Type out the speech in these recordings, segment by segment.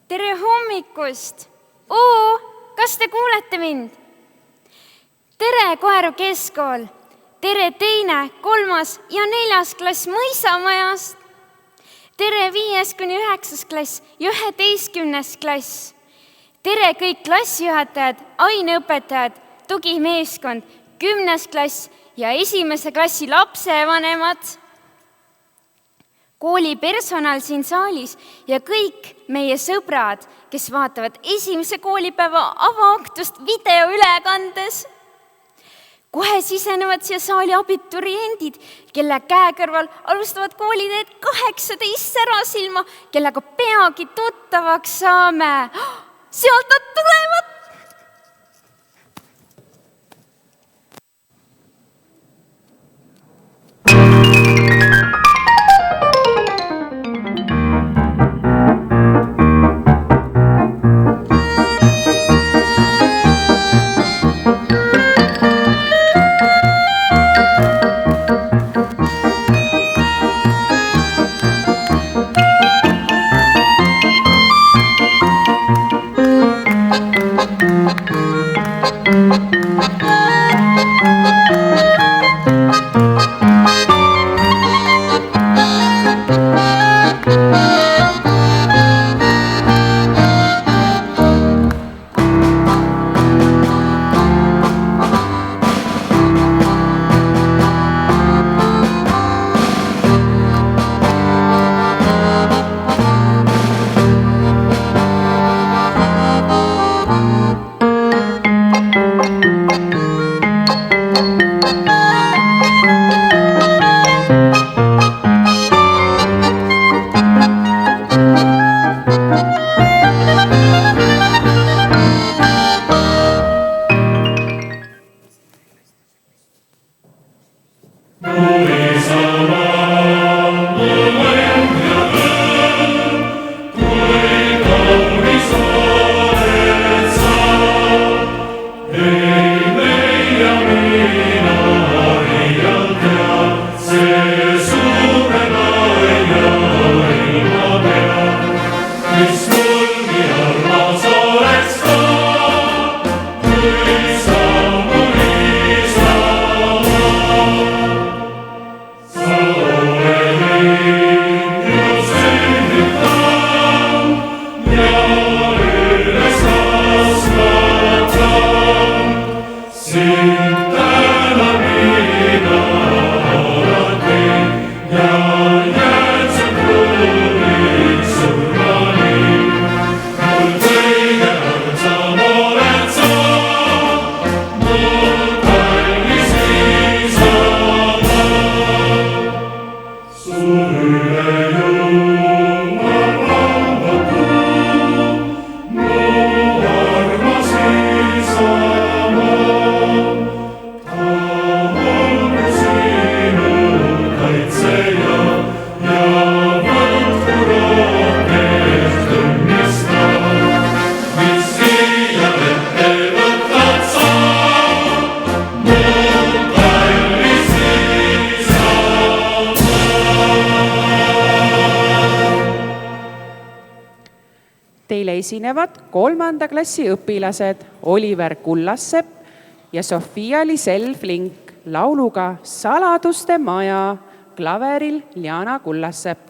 Tere hommikust! Kas te kuulete mind? Tere Koeru keskkool! Tere 2., 3. ja 4. klass Mõisamajast! Tere 5.–9. klass ja 11. klass! Tere kõik klassijuhatajad, aineõpetajad, tugimeeskond, 10. klass ja 1. klassi lapsevanemad! Kooli personal siin saalis ja kõik meie sõbrad, kes vaatavad esimese koolipäeva avaaktust videoülekandes. Kohe sisenevad siia saali abituriendid, kelle käe kõrval alustavad kooliteed 18 särasilma, kellega peagi tuttavaks saame. Sealt nad tulevad! Teile esinevad 3. klassi õpilased Oliver Kullassepp ja Sofia Lisel-Flink lauluga Saladuste maja, klaveril Liana Kullassepp.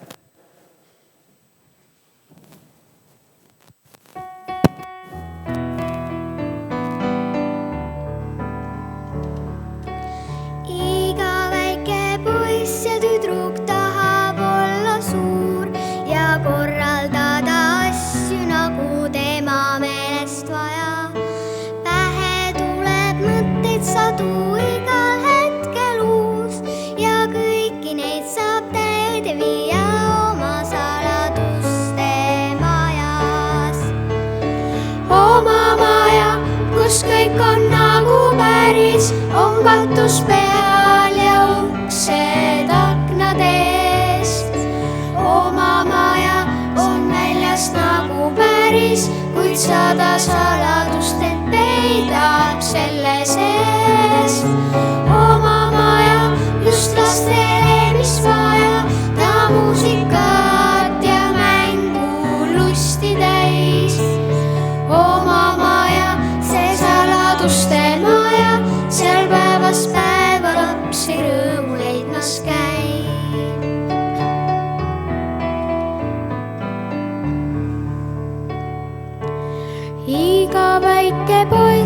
Iga väike poiss ja tüdruk tahab olla suur ja korraldada nagu tema meelest vaja. Pähe tuleb mõtteid sadu igal hetkel uus ja kõiki neid saab täide viia oma saladuste majas. Oma maja, kus kõik on nagu päris, on katus peal ja uksed aknad eest. Oma maja on väljast nagu päris, kuid 100 saladust end peidab selle sees. Oma maja just lastele, mis vaja, ta muusikat ja mängu lusti täis.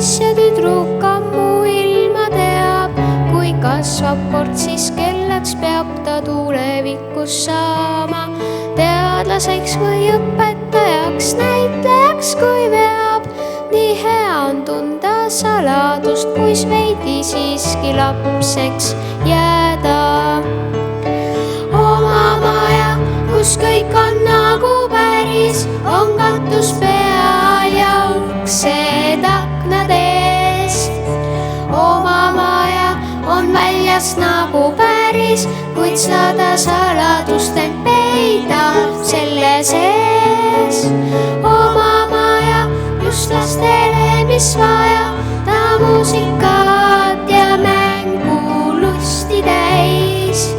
poiss ja tüdruk ammu ilma teab, kui kasvab kord, siis kelleks peab ta tulevikus saama. Teadlaseks või õpetajaks, näitlejaks, kui veab. Nii hea on tunda saladust, kuis veidi siiski lapseks jääda. Oma maja, kus kõik on nagu päris, on katus peal ja uksed aknad ees. Oma maja on väljas nagu päris, kuid 100 saladust end peidab selle sees. Oma maja just lastele, mis vaja, ta muusikat ja mängu lusti täis.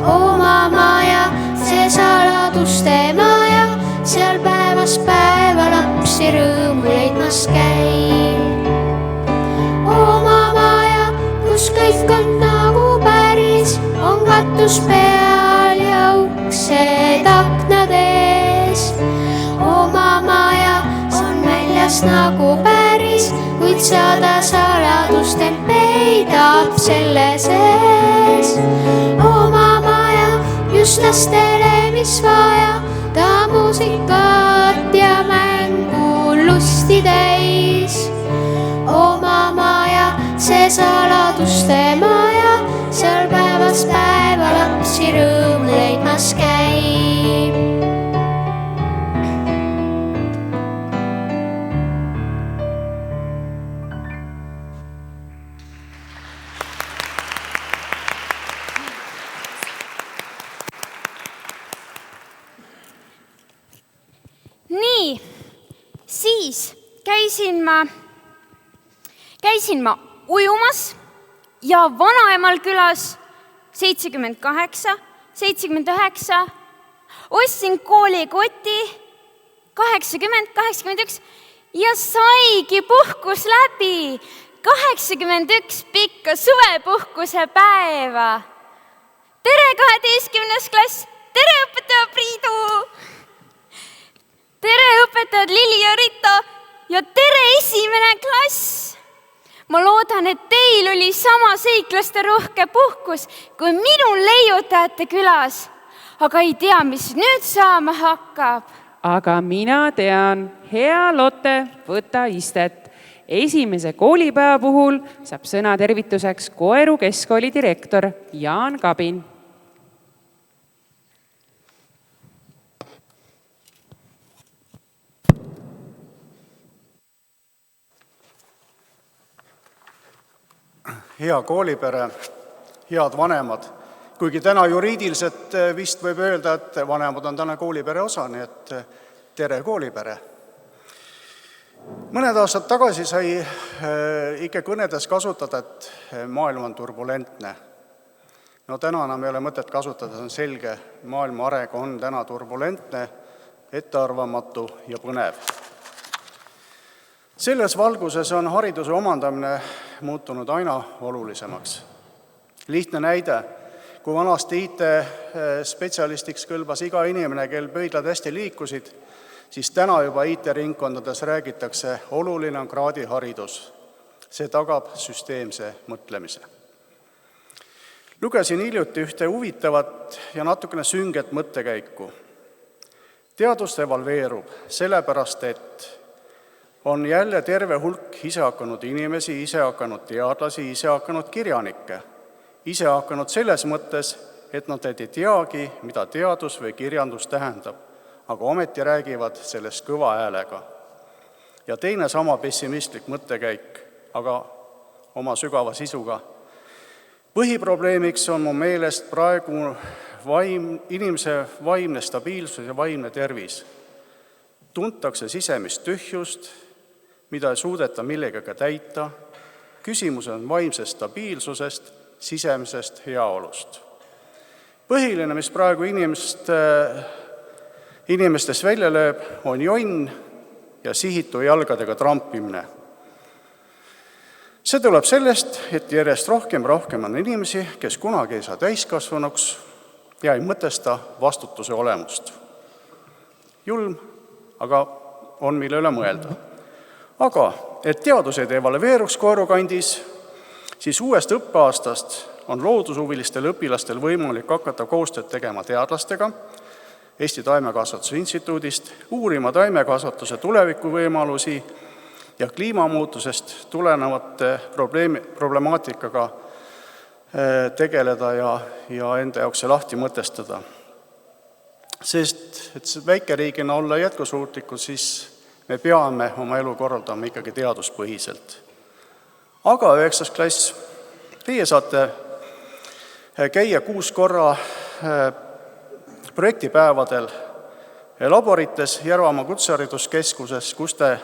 Oma maja, see saladuste maja, seal päevast päeva lapsi rõõmu leidmas käib. Oma maja, kus kõik on nagu päris, on katus peal ja uksed aknad ees. Oma maja on väljas nagu päris, kuid 100 saladust end peidab selle sees. Oma maja just lastele, mis vaja, ta muusikat ja mängu lusti täis. Oma maja, see saladuste maja, seal päevast päeva lapsi rõõmu leidmas käib. Nii, siis käisin ma ujumas ja Vanaemal külas 78, 79, ostsin koolikoti 80, 81 ja saigi puhkus läbi. 81 pikka suvepuhkuse päeva. Tere 12. klass, tere õpetaja Priidu! Tere õpetajad Lili ja Rita ja tere 1. klass! Ma loodan, et teil oli sama seiklaste rohke puhkus kui minul leiutajate külas. Aga ei tea, mis nüüd saama hakkab. Aga mina tean, hea Lotte, võta istet. 1. koolipäeva puhul saab sõna tervituseks Koeru keskkooli direktor Jaan Kabin. Hea koolipere, head vanemad, kuigi täna juriidiliselt vist võib öelda, et vanemad on täna koolipere osa, nii et tere koolipere. Mõned aastad tagasi sai ikka kõnedes kasutada, et maailm on turbulentne. No täna enam ei ole mõtet kasutada, see on selge, maailma areng on täna turbulentne, ettearvamatu ja põnev. Selles valguses on hariduse omandamine muutunud aina olulisemaks. Lihtne näide, kui vanasti IT-spetsialistiks kõlbas iga inimene, kel pöidlad hästi liikusid, siis täna juba IT-ringkondades räägitakse, oluline on kraadiharidus. See tagab süsteemse mõtlemise. Lugesin hiljuti ühte huvitavat ja natukene sünget mõttekäiku. Teadus evalveerub sellepärast, et on jälle terve hulk isehakanud inimesi, isehakanud teadlasi, isehakanud kirjanikke. Isehakanud selles mõttes, et nad ei teagi, mida teadus või kirjandus tähendab, aga ometi räägivad sellest kõva häälega. Ja teine sama pessimistlik mõttekäik, aga oma sügava sisuga. Põhiprobleemiks on mu meelest praegu inimese vaimne stabiilsus ja vaimne tervis. Tuntakse sisemist tühjust, mida ei suudeta millegagi täita. Küsimus on vaimsest stabiilsusest, sisemisest heaolust. Põhiline, mis praegu inimestes välja lööb, on jonn ja sihitu jalgadega trampimine. See tuleb sellest, et järjest rohkem on inimesi, kes kunagi ei saa täiskasvanuks ja ei mõtesta vastutuse olemust. Julm, aga on mille üle mõelda. Aga et teadus ei evalveeruks koerukandis, siis uuest õppeaastast on loodushuvilistel õpilastel võimalik hakata koostööd tegema teadlastega Eesti Taimekasvatuse Instituudist, uurima taimekasvatuse tulevikuvõimalusi ja kliimamuutusest tulenevate problemaatikaga tegeleda ja enda jaoks see lahti mõtestada. Sest et väikeriigina olla jätkusuutlikud, siis me peame oma elu korraldama ikkagi teaduspõhiselt. Aga 9. klass, teie saate käia 6 korra projektipäevadel laborites Järvamaa Kutsehariduskeskuses, kus te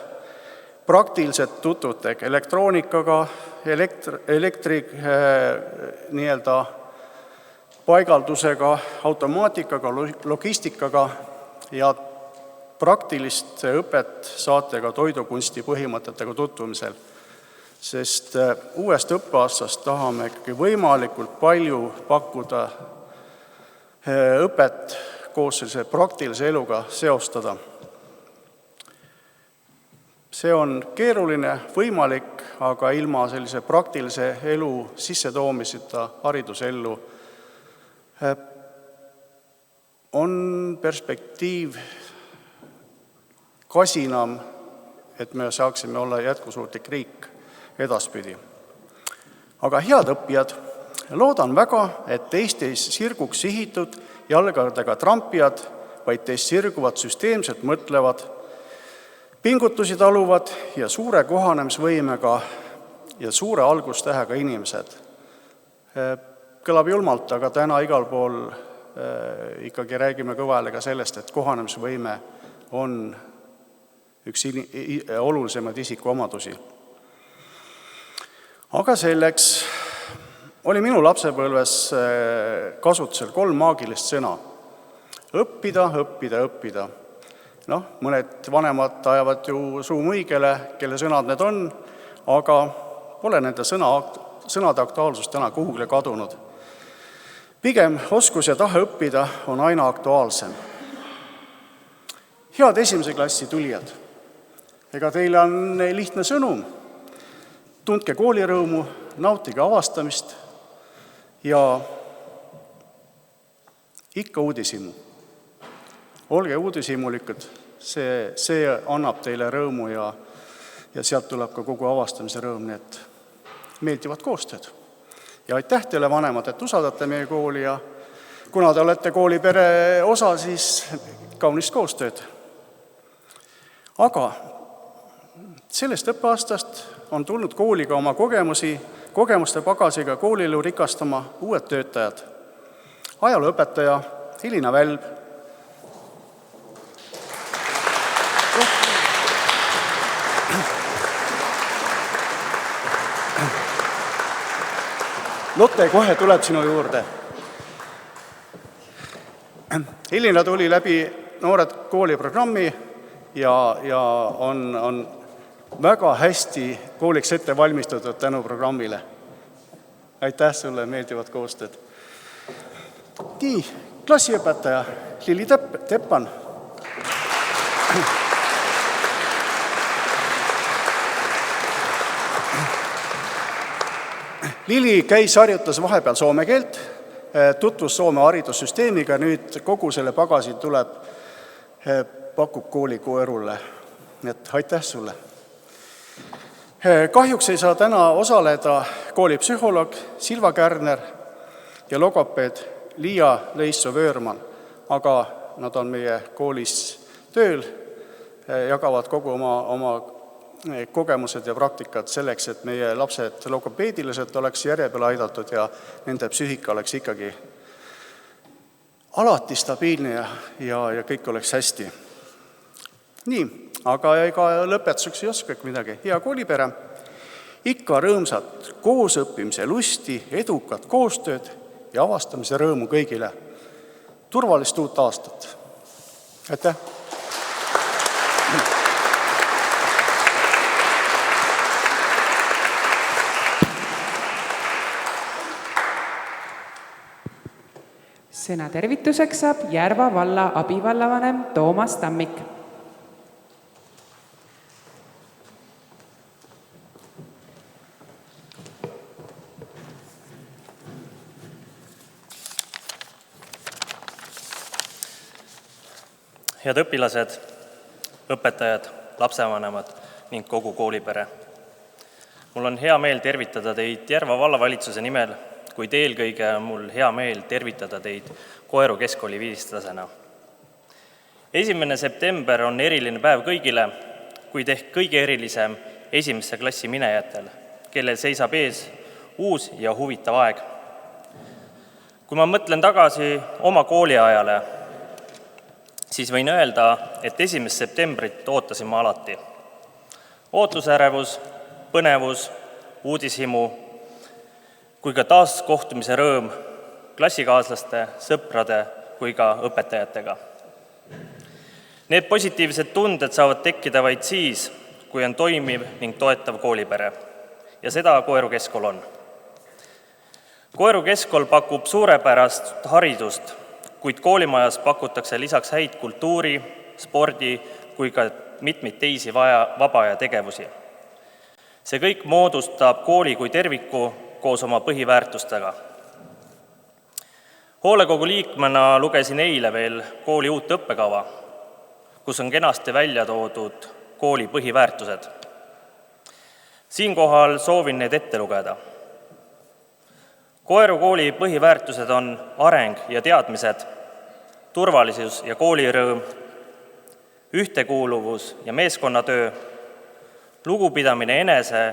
praktiliselt tutvute elektroonikaga, elektri paigaldusega, automaatikaga, logistikaga ja praktilist õpet saate ka toidukunsti põhimõtetega tutvumisel. Sest uuest õppeaastast tahame ikkagi võimalikult palju pakkuda õpet koos sellise praktilise eluga seostada. See on keeruline, võimalik, aga ilma sellise praktilise elu sissetoomiseta haridusellu on perspektiiv kasinam, et me saaksime olla jätkusuutlik riik edaspidi. Aga head õppijad, loodan väga, et teist ei sirguks sihitud jalgadega trampijad, vaid teist sirguvad süsteemselt mõtlevad, pingutusi taluvad ja suure kohanemisvõimega ja suure algustähega inimesed. Kõlab julmalt, aga täna igal pool ikkagi räägime kõva häälega sellest, et kohanemisvõime on üks olulisemaid isikuomadusi. Aga selleks oli minu lapsepõlves kasutusel 3 maagilist sõna. Õppida, õppida, õppida. Mõned vanemad ajavad ju suu muigele, kelle sõnad need on, aga pole nende sõnade aktuaalsus täna kuhugile kadunud. Pigem oskus ja tahe õppida on aina aktuaalsem. Head 1. klassi tulijad, ega teile on lihtne sõnum. Tundke koolirõõmu, nautige avastamist ja ikka uudishimu. Olge uudishimulikud, see annab teile rõõmu ja sealt tuleb ka kogu avastamise rõõm, nii et meeldivad koostööd. Ja aitäh teile vanemad, et usaldate meie kooli ja kuna te olete koolipere osa, siis kaunist koostööd. Aga sellest õppeaastast on tulnud kooliga oma kogemuste pagasiga koolielu rikastama uued töötajad. Ajalooõpetaja Hilina Välb, Lotte kohe tuleb sinu juurde. Hilina tuli läbi Noored kooli programmi ja on väga hästi kooliks ette valmistatud tänu programmile. Aitäh sulle, meeldivad koostööd. Nii, klassiõpetaja Lili Teppan. Lili käis harjutas vahepeal soome keelt, tutvus Soome haridussüsteemiga, nüüd kogu selle pagasi pakub kooli koerule. Nii et aitäh sulle. Kahjuks ei saa täna osaleda kooli psühholoog Silva Kärner ja logopeed Liia Leisso-Vöörman, aga nad on meie koolis tööl, jagavad kogu oma kogemused ja praktikad selleks, et meie lapsed logopeediliselt oleks järje peale aidatud ja nende psüühika oleks ikkagi alati stabiilne ja kõik oleks hästi. Nii, aga ega lõpetuseks ei oskagi midagi. Hea koolipere, ikka rõõmsat koosõppimise lusti, edukat koostööd ja avastamise rõõmu kõigile. Turvalist uut aastat. Aitäh! Sõna tervituseks saab Järva valla abivallavanem Toomas Tammik. Head õpilased, õpetajad, lapsevanemad ning kogu koolipere. Mul on hea meel tervitada teid Järva vallavalitsuse nimel, kuid eelkõige on mul hea meel tervitada teid Koeru keskkooli vilistlastena. 1. september on eriline päev kõigile, kuid ehk kõige erilisem esimesse klassi minejatel, kellel seisab ees uus ja huvitav aeg. Kui ma mõtlen tagasi oma kooliajale, siis võin öelda, et 1. septembrit ootasin ma alati. Ootusärevus, põnevus, uudishimu, kui ka taas kohtumise rõõm klassikaaslaste, sõprade kui ka õpetajatega. Need positiivsed tunded saavad tekkida vaid siis, kui on toimiv ning toetav koolipere. Ja seda Koeru keskkool on. Koeru keskkool pakub suurepärast haridust, kuid koolimajas pakutakse lisaks häid kultuuri, spordi kui ka mitmeid teisi vaba aja tegevusi. See kõik moodustab kooli kui terviku koos oma põhiväärtustega. Hoolekogu liikmena lugesin eile veel kooli uut õppekava, kus on kenasti välja toodud kooli põhiväärtused. Siinkohal soovin need ette lugeda. Koeru kooli põhiväärtused on areng ja teadmised, turvalisus ja koolirõõm, ühtekuuluvus ja meeskonnatöö, lugupidamine enese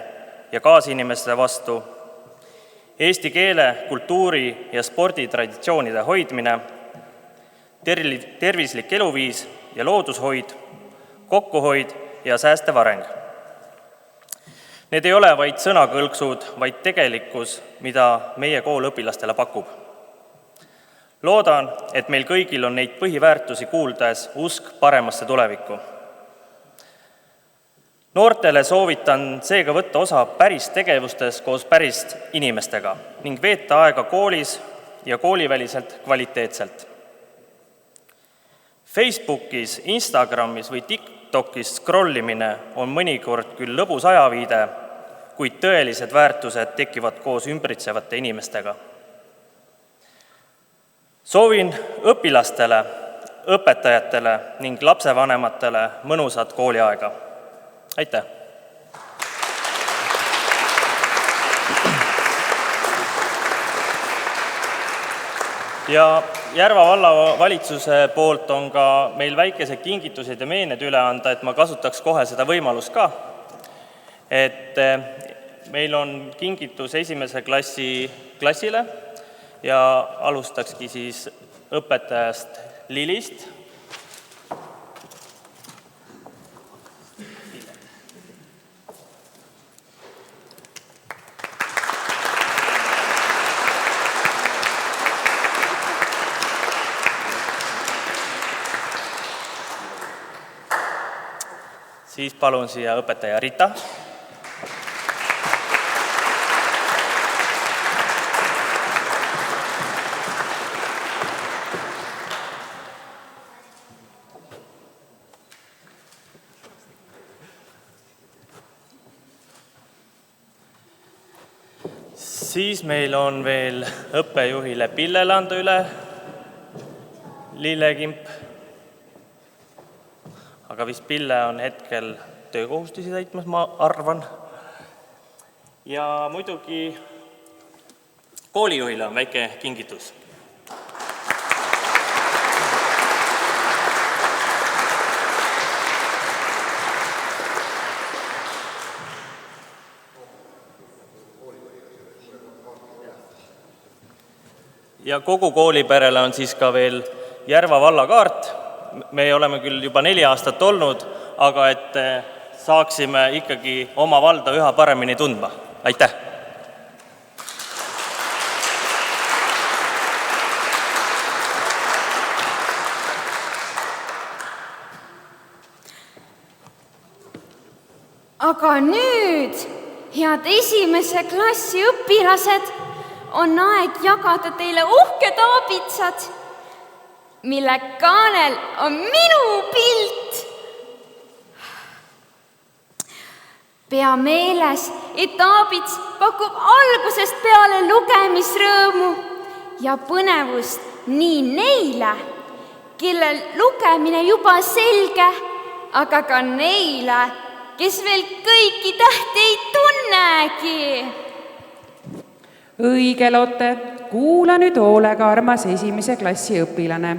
ja kaasinimeste vastu, eesti keele, kultuuri ja sporditraditsioonide hoidmine, tervislik eluviis ja loodushoid, kokkuhoid ja säästev areng. Need ei ole vaid sõnakõlksud, vaid tegelikkus, mida meie kool õpilastele pakub. Loodan, et meil kõigil on neid põhiväärtusi kuuldes usk paremasse tulevikku. Noortele soovitan seega võtta osa päris tegevustes koos päris inimestega ning veeta aega koolis ja kooliväliselt kvaliteetselt. Facebookis, Instagramis või TikTokis scrollimine on mõnikord küll lõbus ajaviide, kuid tõelised väärtused tekivad koos ümbritsevate inimestega. Soovin õpilastele, õpetajatele ning lapsevanematele mõnusat kooliaega. Aitäh! Ja Järva vallavalitsuse poolt on ka meil väikesed kingitused ja meened üle anda, et ma kasutaks kohe seda võimalust ka. Et meil on kingitus 1. klassi klassile ja alustakski siis õpetajast Lilist. Siis palun siia õpetaja Rita. Siis meil on veel õppejuhile Pillele anda üle lillekimp. Aga vist Pille on hetkel töökohustusi täitmas, ma arvan. Ja muidugi koolijuhile on väike kingitus. Ja kogu kooliperele on siis ka veel Järva vallakaart. Me oleme küll juba 4 aastat olnud, aga et saaksime ikkagi oma valda üha paremini tundma. Aitäh! Aga nüüd, head 1. klassi õpilased, on aeg jagada teile uhked aabitsad, mille kaanel on minu pilt. Pea meeles, et aabits pakub algusest peale lugemisrõõmu ja põnevust nii neile, kellel lugemine juba selge, aga ka neile, kes veel kõiki tähti ei tunnegi. Õige, Lotte, kuula nüüd hoolega, armas 1. klassi õpilane.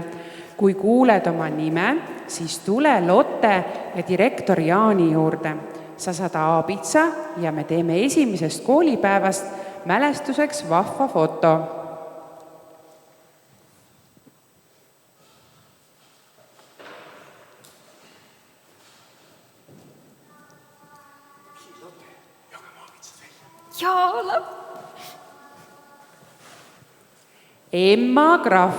Kui kuuled oma nime, siis tule Lotte ja direktor Jaani juurde. Sa saad aabitsa ja me teeme 1. koolipäevast mälestuseks vahva foto. Jaa, Emma Krahv.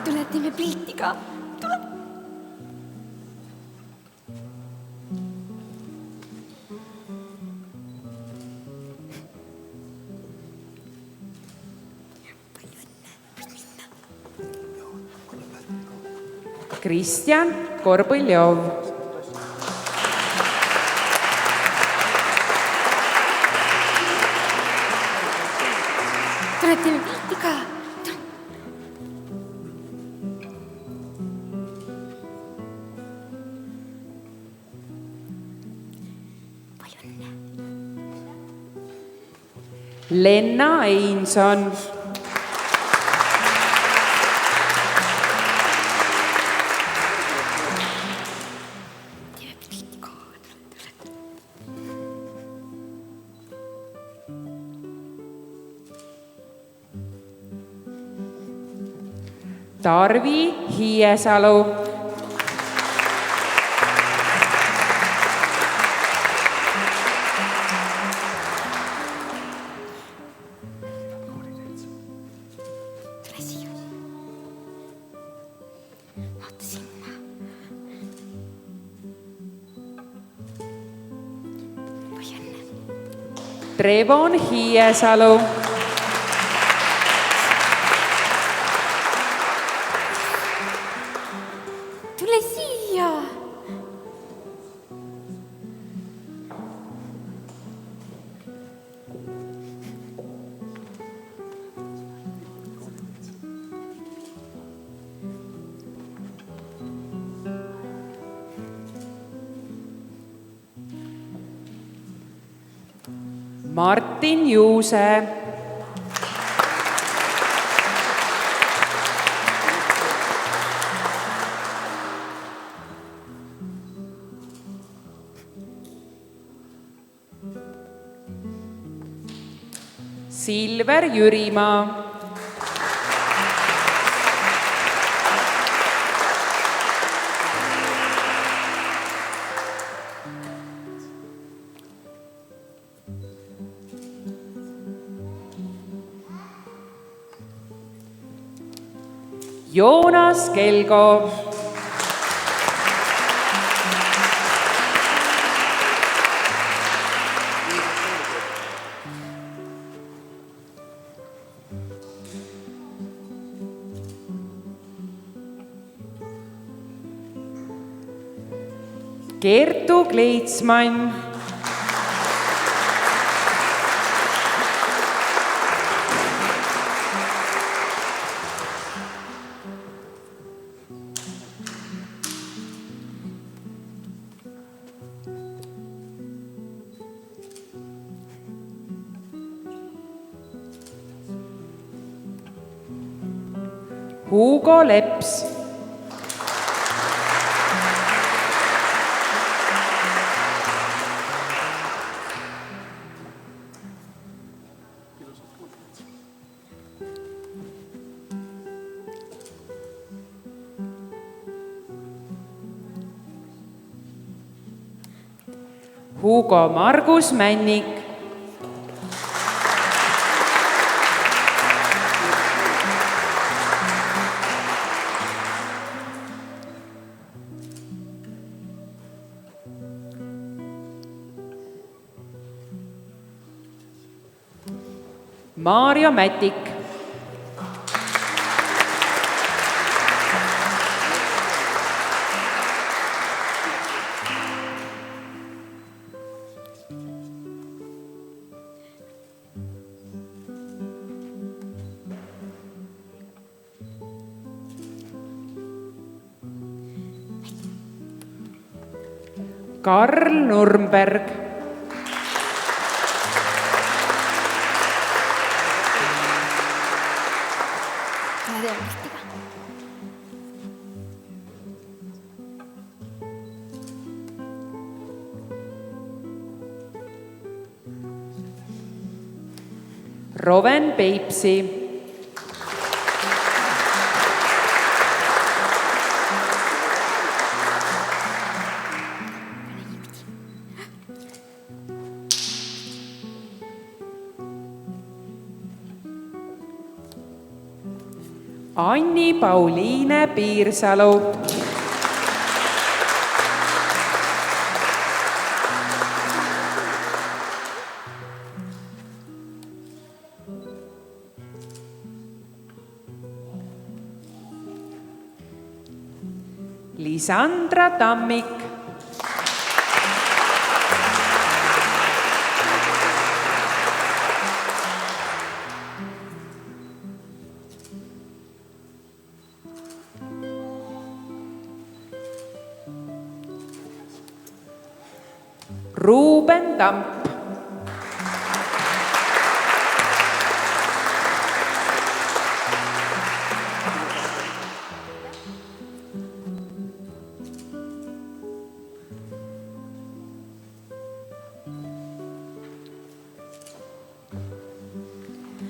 tule teeme pilti ka. Tule. Kristjan Korbõljov. Tule teeme pilti ka. Palju õnne. Lenna Einson. Tarvi Hiiesalu. Tule siia. Vaata sinna. Palju õnne. Trevon Hiiesalu. Tule siia. Martin Juuse. Silver Jürimaa. Joonas Kelgo. Kertu Kleitsmann. Hugo Leps. Hugo Margus Männik. Maarjo Mätik. Karl Nurmberg. Roven Peipsi. Anni-Pauliine Piirsalu. Lisandra Tammik. Ruuben Tamp.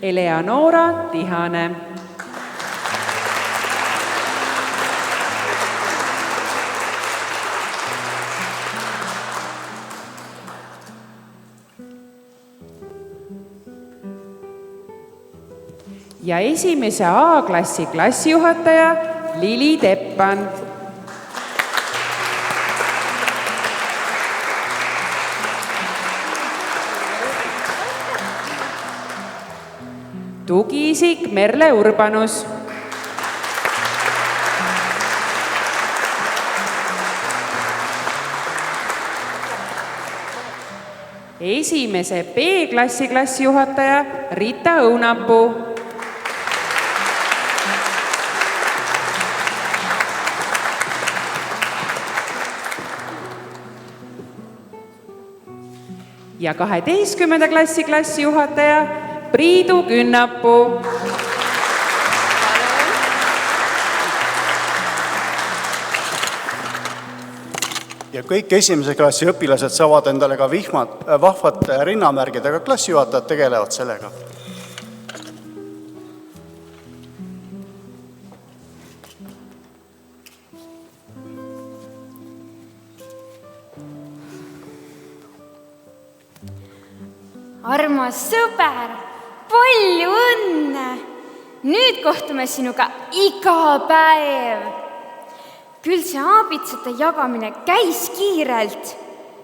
Eleonora Tihane. Ja esimese A-klassi klassijuhataja Lili Teppan. Tugiisik Merle Urbanus. Esimese B-klassi klassijuhataja Rita Õunapuu. Ja 12. klassi klassijuhataja Priidu Künnapuu. Ja kõik esimese klassi õpilased saavad endale ka vahvad rinnamärgid, aga klassijuhatajad tegelevad sellega. Armas sõber, palju õnne! Nüüd kohtume sinuga iga päev. Küll see aabitsate jagamine käis kiirelt,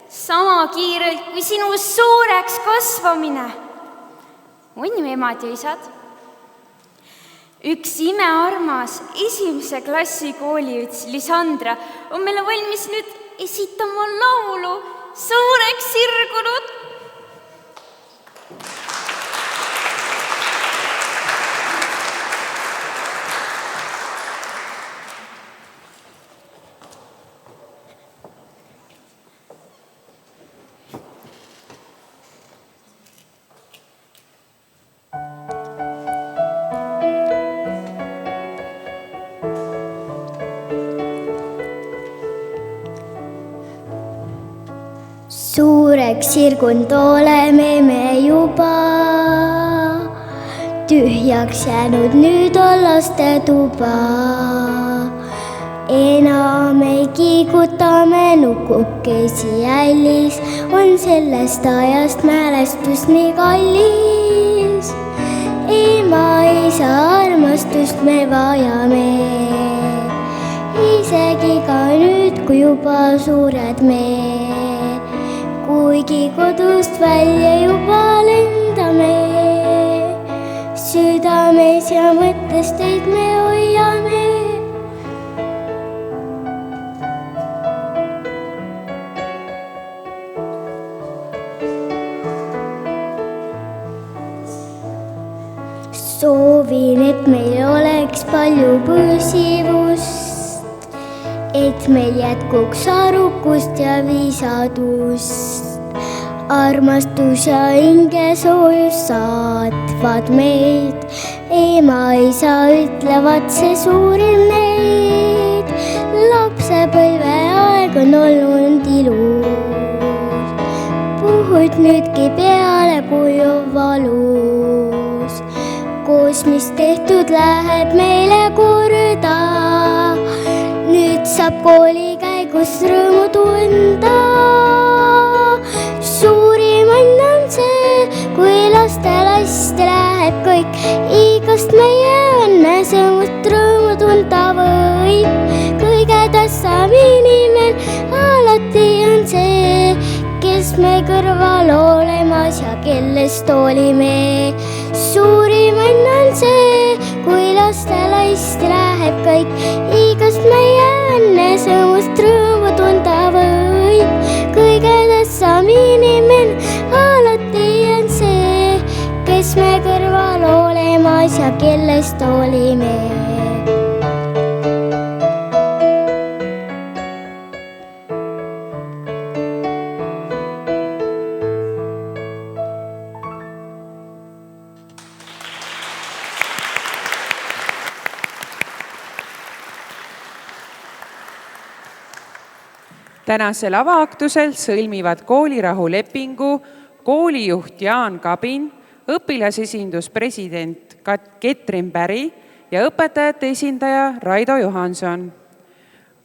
sama kiirelt kui sinu suureks kasvamine. On ju emad ja isad? Üks imearmas esimese klassi koolijuts Lisandra on meile valmis nüüd esitama laulu Suureks sirgunud. Suureks sirgunud oleme me juba, tühjaks jäänud nüüd on laste tuba. Enam ei kiigutame nukukesi ällis, on sellest ajast mälestus nii kallis. Ema, isa armastust me vajame, isegi ka nüüd, kui juba suured me. Kuigi kodust välja juba lendame, südames ja mõttes teid me hoiame. Soovin, et meil oleks palju püsivust, et meil jätkuks aru vaikust ja viisadust. Armastus ja hingesoojus saatvad meid, ema-isa ütlevad see suurim neid. Lapsepõlve aeg on olnud ilus, puhud nüüdki peale, kui on valus. Koos, mis tehtud, läheb meile korda. Nüüd saab kooli käigus rõõmu tunda. Suurim õnn on see, kui lastel hästi läheb kõik. Igast meie õnnesõõmust rõõmu tunda võib. Kõige tähtsam inimene alati on see, kes me kõrval olemas ja kellest hoolime. Suurim õnn on see, kui lastel hästi läheb kõik. Igast meie õnnesõõmust rõõmu tunda võib. Kõige tähtsam inimene alati on see, kes me kõrval olemas ja kellest hoolime. Tänasel avaaktusel sõlmivad koolirahulepingu koolijuht Jaan Kabin, õpilasesinduspresident Ketrin Päri ja õpetajate esindaja Raido Johanson.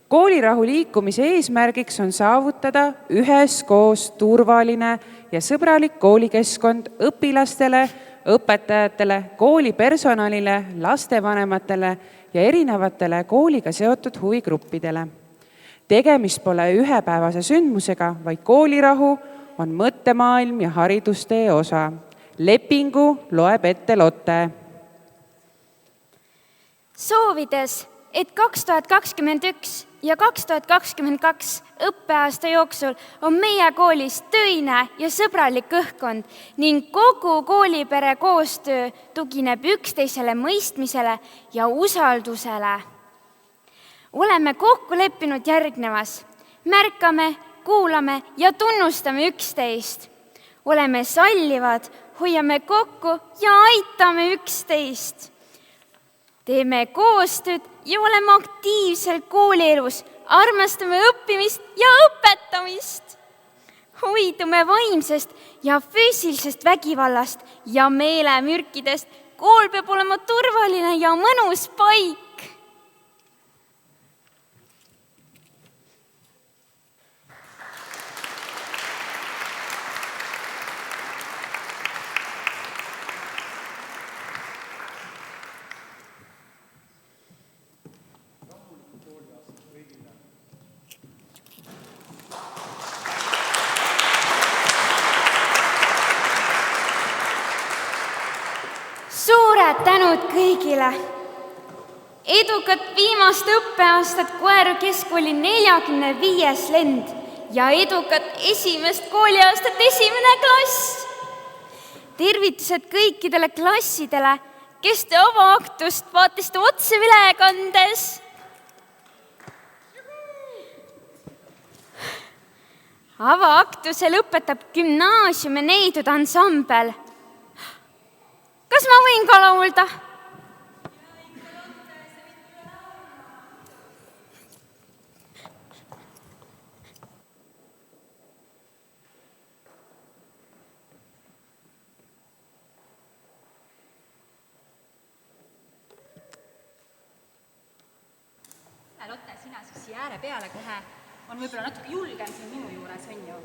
Koolirahu liikumise eesmärgiks on saavutada üheskoos turvaline ja sõbralik koolikeskkond õpilastele, õpetajatele, koolipersonalile, lastevanematele ja erinevatele kooliga seotud huvigruppidele. Tegemist pole ühepäevase sündmusega, vaid koolirahu on mõttemaailm ja haridustee osa. Lepingu loeb ette Lotte. Soovides, et 2021 ja 2022 õppeaasta jooksul on meie koolis töine ja sõbralik õhkkond ning kogu koolipere koostöö tugineb üksteisele mõistmisele ja usaldusele. Oleme kokku leppinud järgnevas. Märkame, kuulame ja tunnustame üksteist. Oleme sallivad, hoiame kokku ja aitame üksteist. Teeme koostööd ja oleme aktiivsel koolielus. Armastame õppimist ja õpetamist. Hoidume vaimsest ja füüsilisest vägivallast ja meelemürkidest. Kool peab olema turvaline ja mõnus paik. Suured tänud kõigile! Edukat viimast õppeaastat Koeru keskkooli 45. lend ja edukat esimest kooliaastat 1. klass! Tervitused kõikidele klassidele, kes te avaaktust vaatasite otse ülekandes. Avaaktusel õpetab gümnaasiumi neidud ansambel. Kas ma võin ka laulda? Lotte, sina siis ääre peale kohe. On võib-olla natuke julgem siin minu juures, on ju?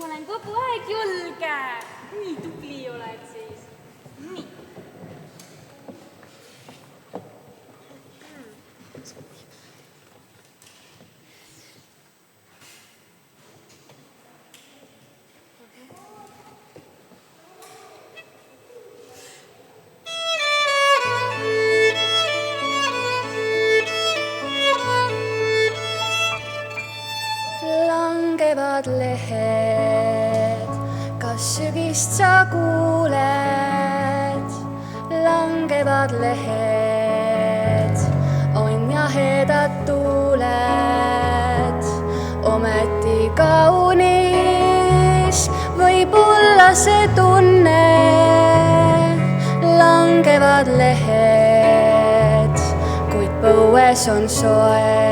Ma olen kogu aeg julge. Nii tubli oled siis. Nii. Langevad lehed, kas sügist sa kuuled? Langevad lehed, on jahedad tuuled, ometi kaunis võib olla see tunne, langevad lehed, kuid põues on soe.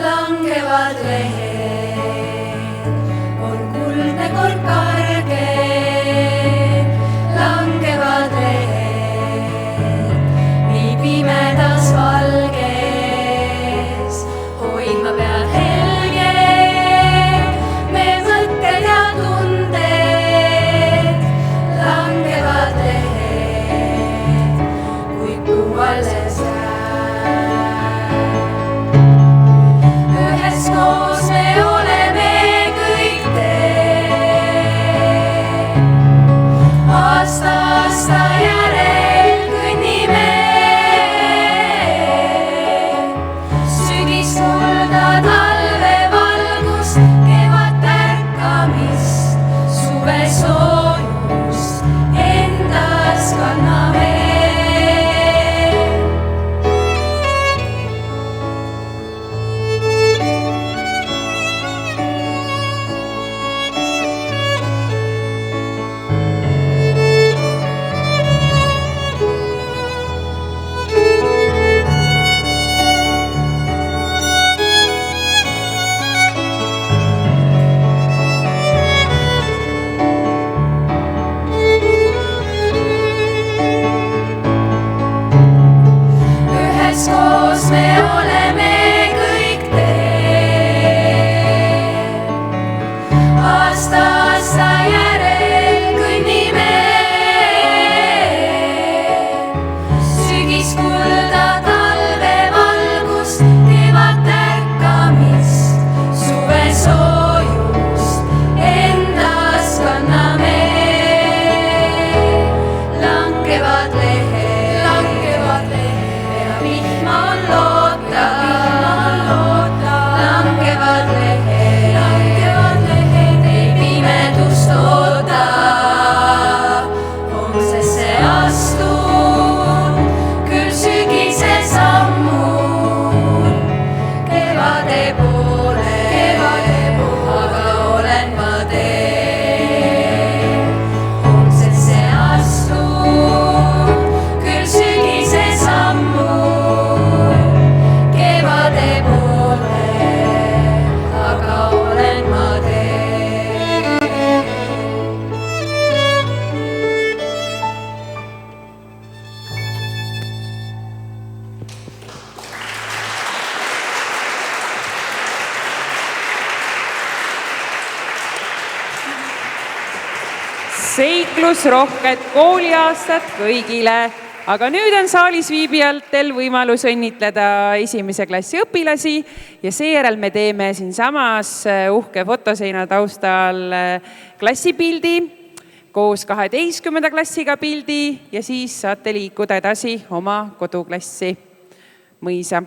Langevad lehed, on kuldne kord karge, langevad lehed, nii pimedas valges, hoidma pead helge, me mõtted ja tunded, langevad lehed, kui kuu alles üheskoos me oleme kõik teel. Aasta järel kõnnime. Sügis kulda, talve valgust, kevad ärkamist, suve soojust endas kanname. Üheskoos me oleme kõik teel. Aasta järel kõnnime. Sügis kulda, talve valgust, kevad ärkamist, suve soojust endas kanname. Langevad lehed, ja vihma on loota. Langevad lehed, ei pimedust oota. Homsesse astun, küll sügise sammun, kevade poole, aga olen ma teel. Homsesse astun, küll sügise sammun, kevade poole, aga olen ma teel. Seiklusrohket kooliaastat kõigile, aga nüüd on saalis viibijatel võimalus õnnitleda esimese klassi õpilasi ja seejärel me teeme siinsamas uhke fotoseina taustal klassipildi koos 12. klassiga pildi ja siis saate liikuda edasi oma koduklassi mõisa.